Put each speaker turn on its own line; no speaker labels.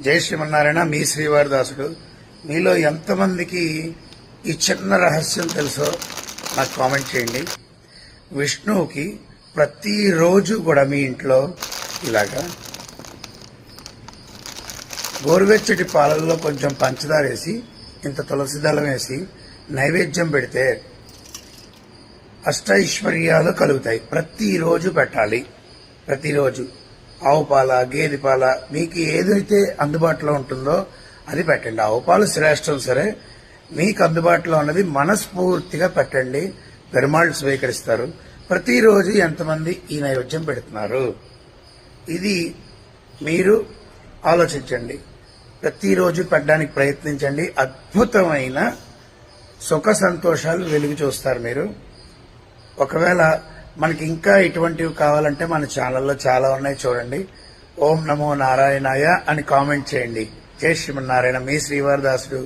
జై శ్రీమన్నారాయణ. మీ శ్రీవారిదాసుడు. మీలో ఎంతమందికి ఈ చిన్న రహస్యం తెలుసో నాకు కామెంట్ చేయండి. విష్ణువుకి ప్రతిరోజు కూడా మీ ఇంట్లో ఇలాగా గోరువెచ్చటి పాలల్లో కొంచెం పంచదార వేసి ఇంత తులసి దళం వేసి నైవేద్యం పెడితే అష్టైశ్వర్యాలు కలుగుతాయి. ప్రతిరోజు పెట్టాలి. ప్రతిరోజు ఆవు పాల, గేదె పాల, మీకు ఏదైతే అందుబాటులో ఉంటుందో అది పెట్టండి. ఆవు పాలు శ్రేష్టం, సరే మీకు అందుబాటులో ఉన్నది మనస్ఫూర్తిగా పెట్టండి. పెరుమాళ్ళు స్వీకరిస్తారు. ప్రతిరోజు ఎంతమంది ఈ నైవేద్యం పెడుతున్నారు, ఇది మీరు ఆలోచించండి. ప్రతిరోజు పెట్టడానికి ప్రయత్నించండి. అద్భుతమైన సుఖ సంతోషాలు వెలుగు చూస్తారు మీరు. ఒకవేళ మనకి ఇంకా ఇటువంటివి కావాలంటే మన ఛానల్లో చాలా ఉన్నాయి, చూడండి. ఓం నమో నారాయణాయ అని కామెంట్ చేయండి. జై శ్రీమన్నారాయణ. మీ శ్రీవారిదాసుడు.